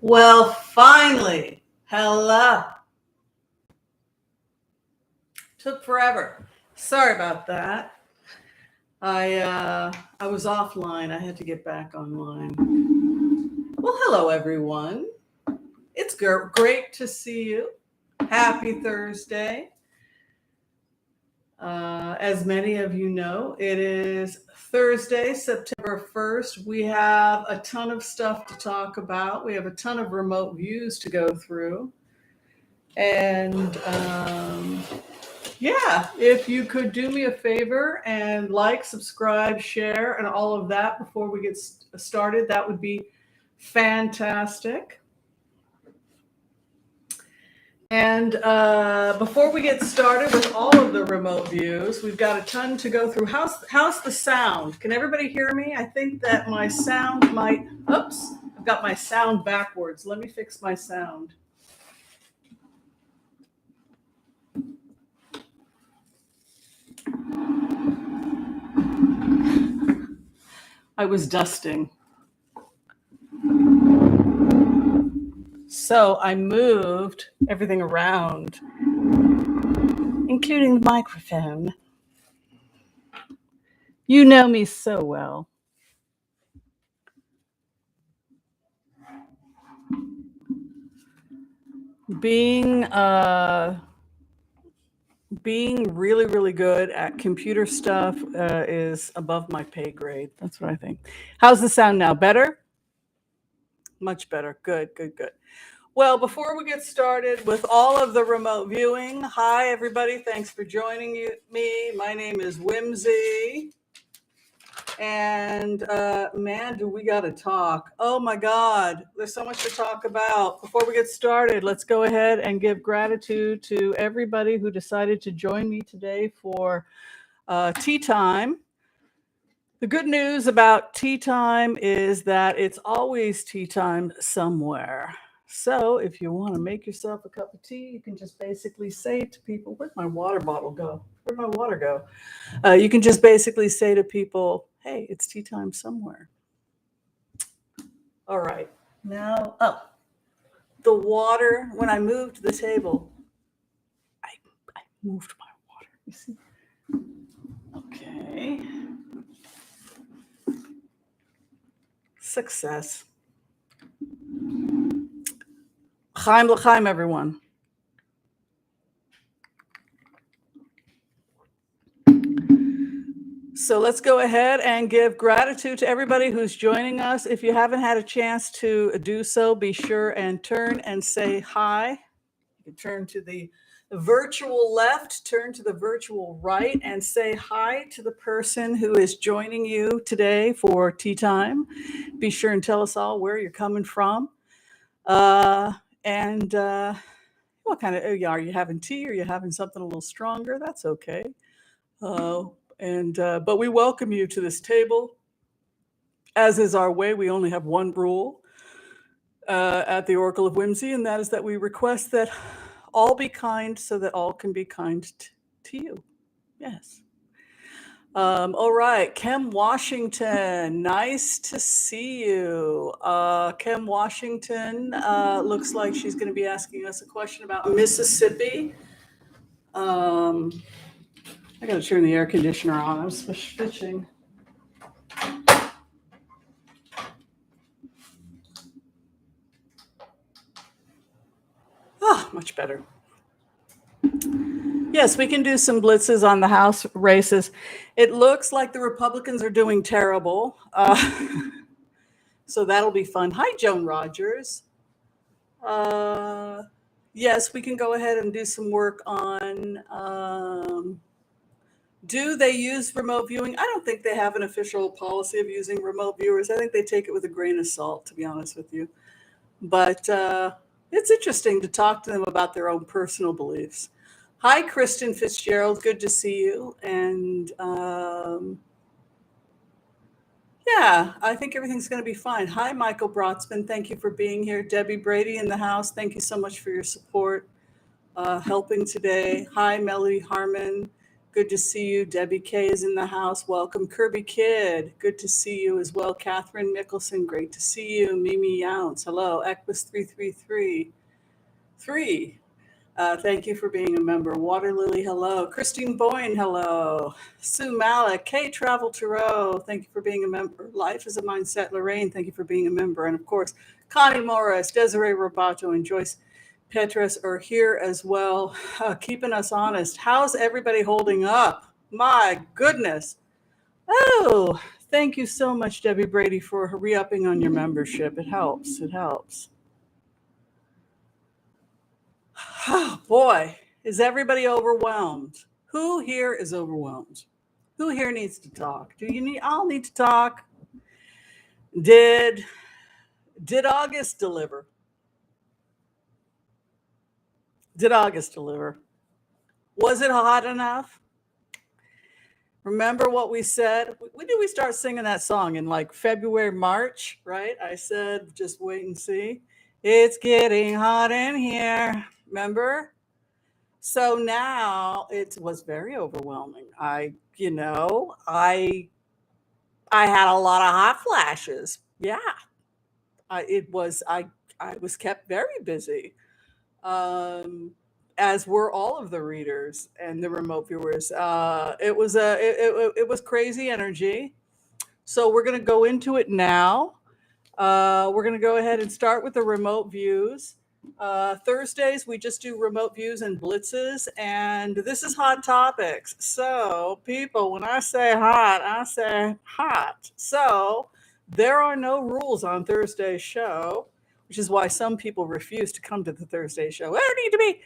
Well, finally, hello. Took forever. Sorry about that. I was offline. I had to get back online. Well, hello everyone. It's great to see you. Happy Thursday. As many of you know, it is Thursday, September 1st. We have a ton of stuff to talk about. We have a ton of remote views to go through. And yeah, if you could do me a favor and like, subscribe, share, and all of that before we get started, that would be fantastic. And before we get started with all of the remote views, we've got a ton to go through. How's the sound? Can everybody hear me? I think that my sound might, oops, I've got my sound backwards. Let me fix my sound. I was dusting. So I moved everything around, including the microphone. You know me so well. Being really, really good at computer stuff is above my pay grade. That's what I think. How's the sound now? Better? Much better. Good. Well, before we get started with all of the remote viewing, hi everybody. Thanks for joining me. My name is Whimsy. And man, do we got to talk. Oh my God, there's so much to talk about. Before we get started, let's go ahead and give gratitude to everybody who decided to join me today for tea time. The good news about tea time is that it's always tea time somewhere. So if you want to make yourself a cup of tea, you can just basically say to people, where'd my water bottle go? Where'd my water go? You can just basically say to people, hey, it's tea time somewhere. All right. Now, the water, when I moved the table, I moved my water. You see? Okay. Success. Chaim l'chaim, everyone. So let's go ahead and give gratitude to everybody who's joining us. If you haven't had a chance to do so, be sure and turn and say hi. You can turn to the virtual left, turn to the virtual right, and say hi to the person who is joining you today for tea time. Be sure and tell us all where you're coming from. And what kind of, are you having tea? Are you having something a little stronger? That's okay. But we welcome you to this table. As is our way, we only have one rule at the Oracle of Whimsy, and that is that we request that all be kind so that all can be kind to you. Yes. All right, Kim Washington, nice to see you. Kim Washington looks like she's going to be asking us a question about Mississippi. I got to turn the air conditioner on. I'm switching. Much better. Yes, we can do some blitzes on the House races. It looks like the Republicans are doing terrible. So that'll be fun. Hi, Joan Rogers. Yes, we can go ahead and do some work on do they use remote viewing? I don't think they have an official policy of using remote viewers. I think they take it with a grain of salt, to be honest with you. But it's interesting to talk to them about their own personal beliefs. Hi, Kristen Fitzgerald. Good to see you. And yeah, I think everything's going to be fine. Hi, Michael Brotzman. Thank you for being here. Debbie Brady in the house. Thank you so much for your support, helping today. Hi, Melody Harmon. Good to see you. Debbie K is in the house. Welcome. Kirby Kid. Good to see you as well. Catherine Mickelson. Great to see you. Mimi Younce. Hello. Equus333. Thank you for being a member. Water Lily, hello. Christine Boyne, hello. Sue Malik, Kay Travel Tarot, thank you for being a member. Life is a Mindset, Lorraine, thank you for being a member. And of course, Connie Morris, Desiree Robato, and Joyce Petras are here as well, keeping us honest. How's everybody holding up? My goodness. Oh, thank you so much, Debbie Brady, for re-upping on your membership. It helps. It helps. Oh, boy, is everybody overwhelmed? Who here is overwhelmed? Who here needs to talk? Do you need? I'll need to talk. Did August deliver? Did August deliver? Was it hot enough? Remember what we said? When did we start singing that song? In like February, March, right? I said, just wait and see. It's getting hot in here. Remember? So now it was very overwhelming. I had a lot of hot flashes. Yeah, I was kept very busy, as were all of the readers and the remote viewers. It was crazy energy. So we're going to go into it now. We're going to go ahead and start with the remote views. Thursdays, we just do remote views and blitzes, and this is hot topics. So, people, when I say hot, I say hot. So, there are no rules on Thursday's show, which is why some people refuse to come to the Thursday show. Where do you need to be?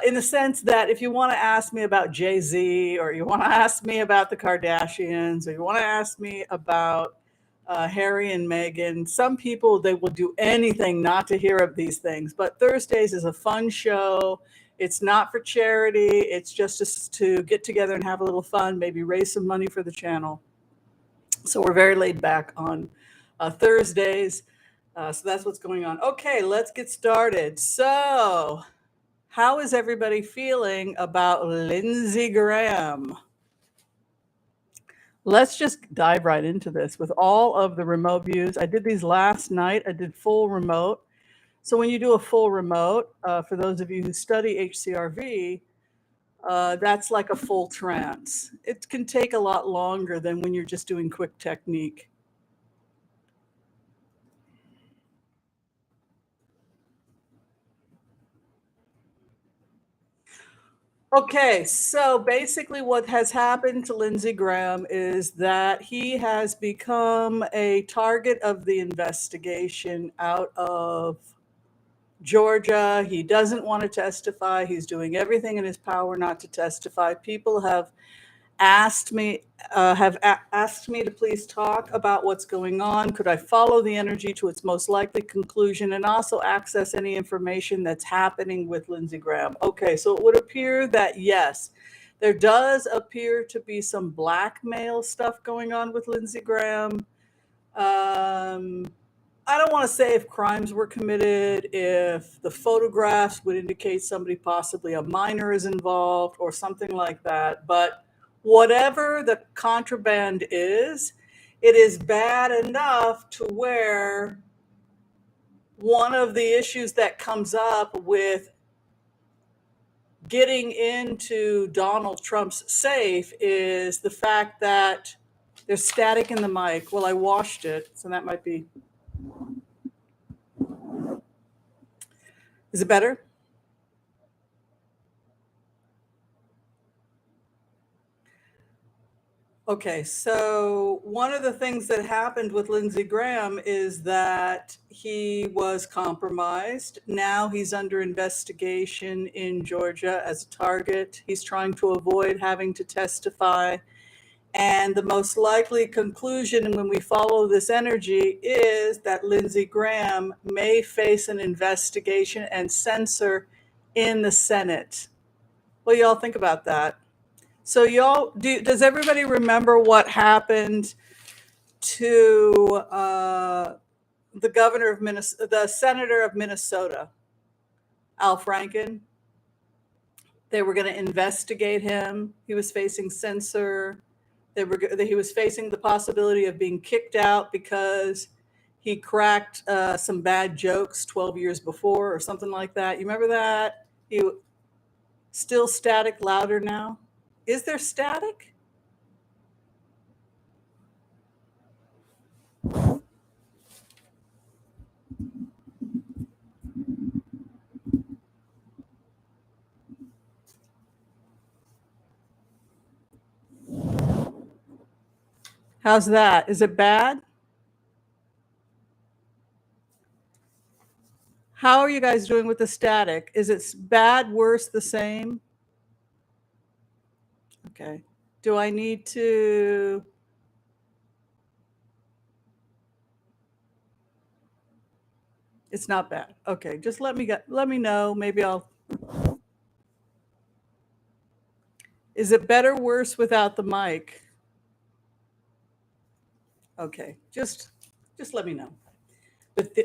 In the sense that if you want to ask me about Jay-Z, or you want to ask me about the Kardashians, or you want to ask me about Harry and Meghan, some people, they will do anything not to hear of these things. But Thursdays is a fun show. It's not for charity. It's just to get together and have a little fun, maybe raise some money for the channel. So we're very laid back on Thursdays. So that's what's going on. Okay, let's get started. So how is everybody feeling about Lindsay Graham? Let's just dive right into this with all of the remote views. I did these last night. I did full remote. So when you do a full remote, for those of you who study HCRV, that's like a full trance. It can take a lot longer than when you're just doing quick technique. Okay, so basically what has happened to Lindsey Graham is that he has become a target of the investigation out of Georgia. He doesn't want to testify. He's doing everything in his power not to testify. People have asked me to please talk about what's going on. Could I follow the energy to its most likely conclusion and also access any information that's happening with Lindsey Graham? Okay, so it would appear that yes, there does appear to be some blackmail stuff going on with Lindsey Graham. I don't want to say if crimes were committed, if the photographs would indicate somebody, possibly a minor, is involved or something like that, but whatever the contraband is, it is bad enough to where one of the issues that comes up with getting into Donald Trump's safe is the fact that there's static in the mic. Well, I washed it, so that might be. Is it better? Okay, so one of the things that happened with Lindsey Graham is that he was compromised. Now he's under investigation in Georgia as a target. He's trying to avoid having to testify. And the most likely conclusion when we follow this energy is that Lindsey Graham may face an investigation and censure in the Senate. What do y'all think about that? So y'all, does everybody remember what happened to the governor of Minnesota, the senator of Minnesota, Al Franken? They were going to investigate him. He was facing censure. He was facing the possibility of being kicked out because he cracked some bad jokes 12 years before or something like that. You remember that? He still static, louder now. Is there static? How's that? Is it bad? How are you guys doing with the static? Is it bad, worse, the same? Okay. Do I need to? It's not bad. Okay, just let me know. Maybe I'll. Is it better, worse without the mic? Okay, just let me know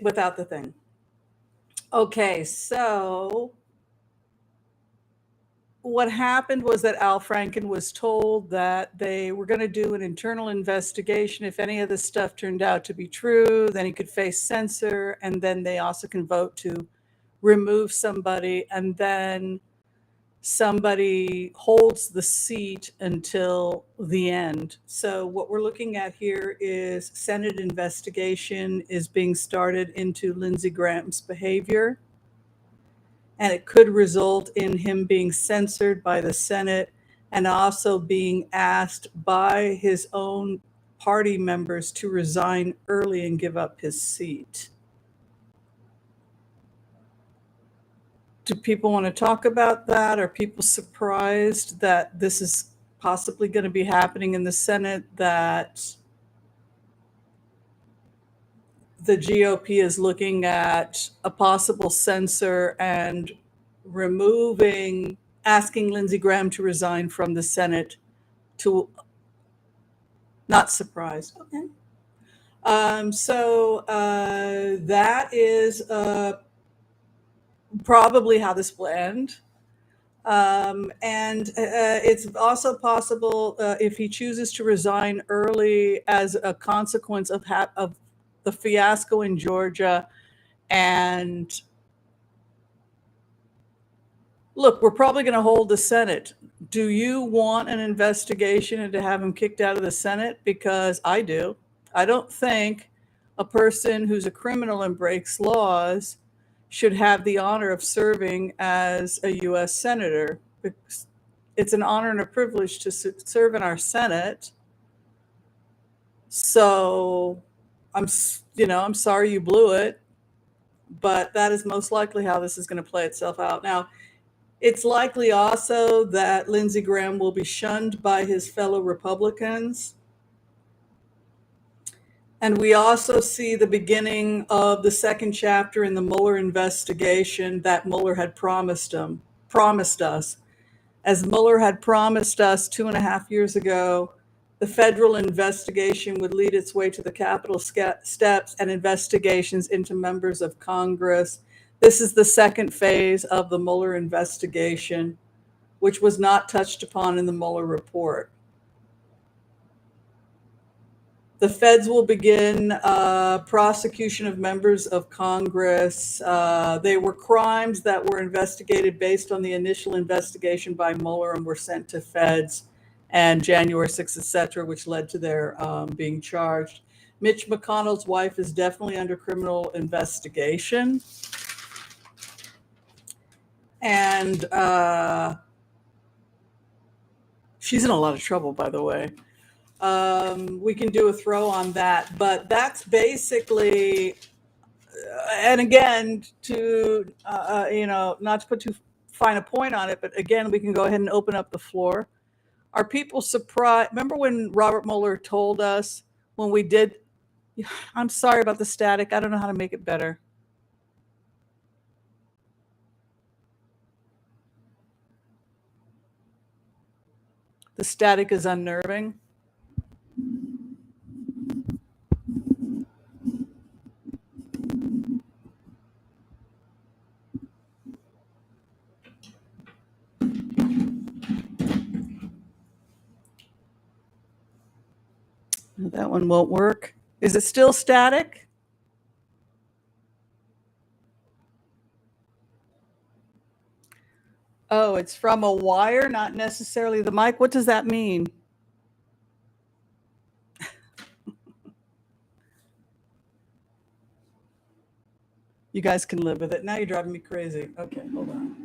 without the thing. Okay, so what happened was that Al Franken was told that they were going to do an internal investigation. If any of this stuff turned out to be true, then he could face censure, and then they also can vote to remove somebody, and then somebody holds the seat until the end. So what we're looking at here is Senate investigation is being started into Lindsey Graham's behavior, and it could result in him being censored by the Senate and also being asked by his own party members to resign early and give up his seat. Do people want to talk about that? Are people surprised that this is possibly going to be happening in the Senate, that the GOP is looking at a possible censure and asking Lindsey Graham to resign from the Senate? To Not surprised. Okay. So that is probably how this will end. And it's also possible if he chooses to resign early as a consequence of the fiasco in Georgia. And look, we're probably going to hold the Senate. Do you want an investigation and to have him kicked out of the Senate? Because I do. I don't think a person who's a criminal and breaks laws should have the honor of serving as a U.S. Senator. It's an honor and a privilege to serve in our Senate. So I'm sorry you blew it, but that is most likely how this is going to play itself out. Now, it's likely also that Lindsey Graham will be shunned by his fellow Republicans. And we also see the beginning of the second chapter in the Mueller investigation that Mueller had promised us. As Mueller had promised us 2.5 years ago, the federal investigation would lead its way to the Capitol steps and investigations into members of Congress. This is the second phase of the Mueller investigation, which was not touched upon in the Mueller report. The feds will begin prosecution of members of Congress. They were crimes that were investigated based on the initial investigation by Mueller and were sent to feds, and January 6th, et cetera, which led to their being charged. Mitch McConnell's wife is definitely under criminal investigation. And she's in a lot of trouble, by the way. We can do a throw on that, but that's basically, and again, to, not to put too fine a point on it, but again, we can go ahead and open up the floor. Are people surprised? Remember when Robert Mueller told us when we did, I'm sorry about the static. I don't know how to make it better. The static is unnerving. That one won't work. Is it still static? Oh, it's from a wire, not necessarily the mic. What does that mean? You guys can live with it. Now you're driving me crazy. Okay, hold on.